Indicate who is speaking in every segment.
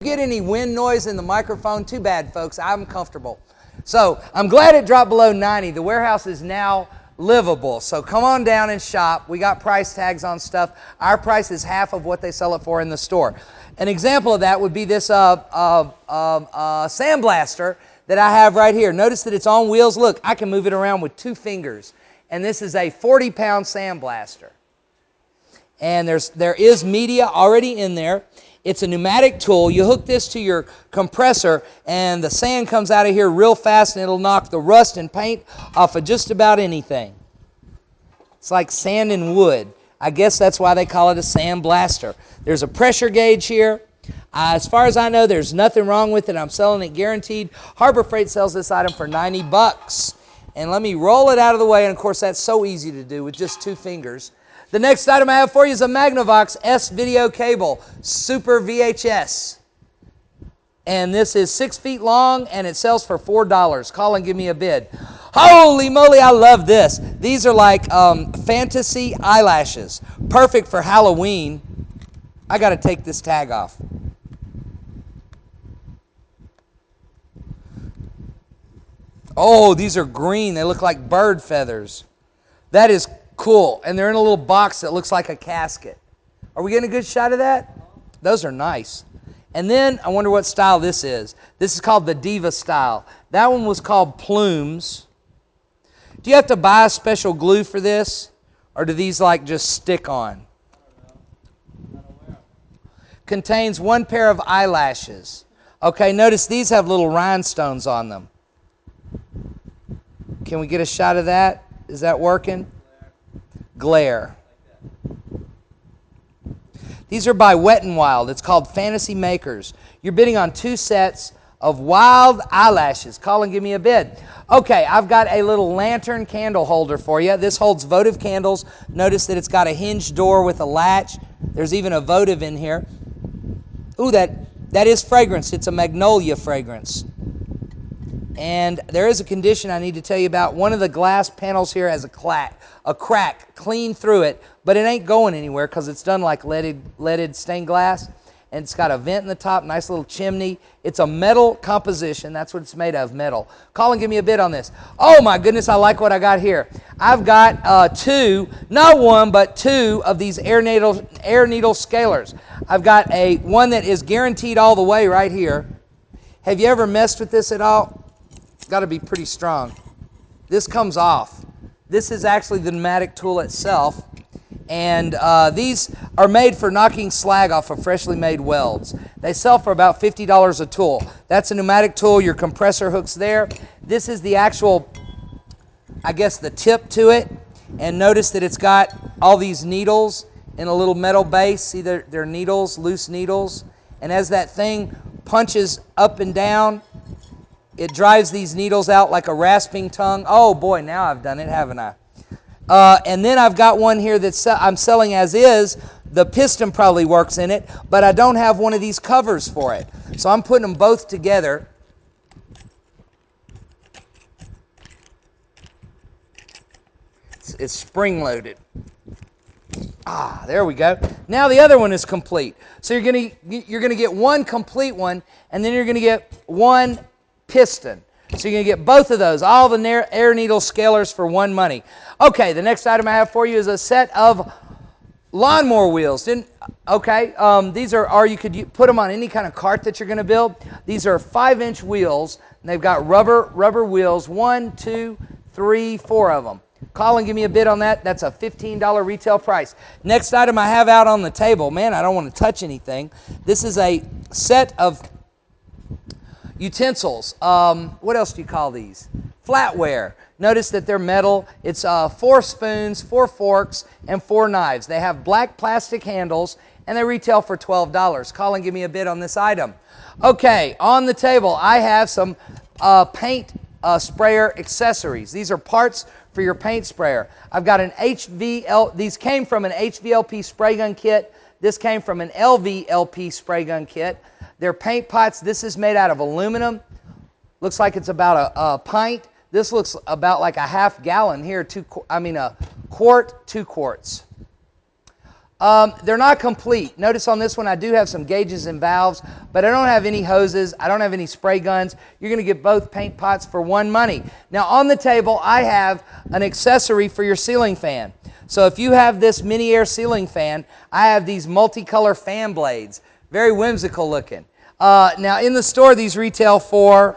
Speaker 1: Get any wind noise in the microphone? Too bad, folks. I'm comfortable. So I'm glad it dropped below 90. The warehouse is now livable. So come on down and shop. We got price tags on stuff. Our price is half of what they sell it for in the store. An example of that would be this sandblaster that I have right here. Notice that it's on wheels. Look, I can move it around with 2 fingers. And this is a 40-pound sandblaster. And there is media already in there. It's a pneumatic tool. You hook this to your compressor and the sand comes out of here real fast and it'll knock the rust and paint off of just about anything. It's like sand and wood. I guess that's why they call it a sand blaster. There's a pressure gauge here. As far as I know, there's nothing wrong with it. I'm selling it guaranteed. Harbor Freight sells this item for 90 bucks. And let me roll it out of the way. And of course, that's so easy to do with just 2 fingers. The next item I have for you is a Magnavox S video cable, Super VHS. And this is 6 feet long and it sells for $4. Call and give me a bid. Holy moly, I love this. These are like fantasy eyelashes. Perfect for Halloween. I got to take this tag off. Oh, these are green. They look like bird feathers. That is cool. And they're in a little box that looks like a casket. Are we getting a good shot of that? Those are nice. And then I wonder what style this is. This is called the Diva style. That one was called Plumes. Do you have to buy a special glue for this? Or do these like just stick on? Contains 1 pair of eyelashes. Okay, notice these have little rhinestones on them. Can we get a shot of that? Is that working? Glare. These are by Wet n Wild. It's called Fantasy Makers. You're bidding on 2 sets of wild eyelashes. Call and give me a bid. Okay, I've got a little lantern candle holder for you. This holds votive candles. Notice that it's got a hinged door with a latch. There's even a votive in here. Ooh, that is fragrance. It's a magnolia fragrance. And there is a condition I need to tell you about. One of the glass panels here has a crack clean through it, but it ain't going anywhere because it's done like leaded stained glass. And it's got a vent in the top, nice little chimney. It's a metal composition. That's what it's made of, metal. Call and give me a bid on this. Oh my goodness, I like what I got here. I've got 2, not 1, but 2 of these air needle scalers. I've got one that is guaranteed all the way right here. Have you ever messed with this at all? It's got to be pretty strong. This comes off. This is actually the pneumatic tool itself. And these are made for knocking slag off of freshly made welds. They sell for about $50 a tool. That's a pneumatic tool. Your compressor hook's there. This is the actual, I guess, the tip to it. And notice that it's got all these needles in a little metal base. See, they're needles, loose needles. And as that thing punches up and down, it drives these needles out like a rasping tongue. Oh boy, now I've done it, haven't I? And then I've got one here that I'm selling as is. The piston probably works in it, but I don't have one of these covers for it. So I'm putting them both together. It's spring-loaded. Ah, there we go. Now the other one is complete. So you're gonna get one complete one, and then you're gonna get one piston. So you're going to get both of those, all the air needle scalers for one money. Okay, the next item I have for you is a set of lawnmower wheels. These you could put them on any kind of cart that you're going to build. These are 5-inch wheels, and they've got rubber wheels, 1, 2, 3, 4 of them. Call and give me a bid on that. That's a $15 retail price. Next item I have out on the table, man, I don't want to touch anything. This is a set of utensils. What else do you call these? Flatware. Notice that they're metal. It's 4 spoons, 4 forks, and 4 knives. They have black plastic handles, and they retail for $12. Call and give me a bid on this item. Okay, on the table, I have some paint sprayer accessories. These are parts for your paint sprayer. I've got an these came from an HVLP spray gun kit. This came from an LVLP spray gun kit. They're paint pots. This is made out of aluminum. Looks like it's about a pint. This looks about like a half gallon here. A quart, 2 quarts. They're not complete. Notice on this one I do have some gauges and valves, but I don't have any hoses. I don't have any spray guns. You're going to get both paint pots for one money. Now on the table I have an accessory for your ceiling fan. So if you have this mini air ceiling fan, I have these multicolor fan blades. Very whimsical looking. Now in the store these retail for,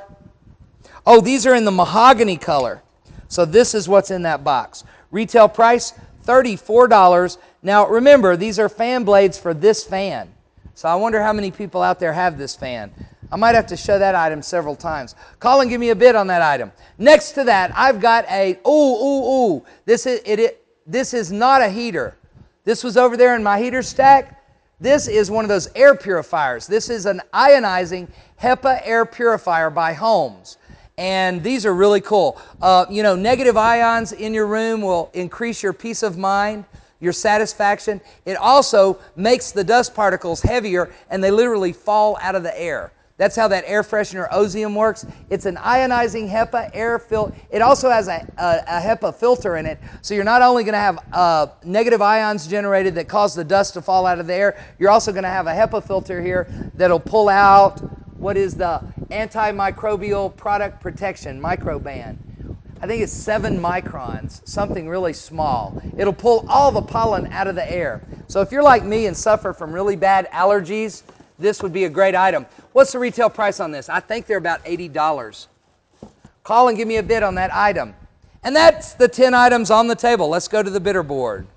Speaker 1: oh, these are in the mahogany color. So this is what's in that box. Retail price, $34. Now remember, these are fan blades for this fan. So I wonder how many people out there have this fan. I might have to show that item several times. Call and give me a bid on that item. Next to that, I've got a, this is not a heater. This was over there in my heater stack. This is one of those air purifiers. This is an ionizing HEPA air purifier by Holmes. And these are really cool. You know, negative ions in your room will increase your peace of mind, your satisfaction. It also makes the dust particles heavier and they literally fall out of the air. That's how that air freshener Ozium works. It's an ionizing HEPA air filter. It also has a HEPA filter in it, so you're not only going to have negative ions generated that cause the dust to fall out of the air, you're also going to have a HEPA filter here that'll pull out what is the antimicrobial product protection microban. I think it's 7 microns, something really small. It'll pull all the pollen out of the air. So if you're like me and suffer from really bad allergies, this would be a great item. What's the retail price on this? I think they're about $80. Call and give me a bid on that item. And that's the 10 items on the table. Let's go to the bidder board.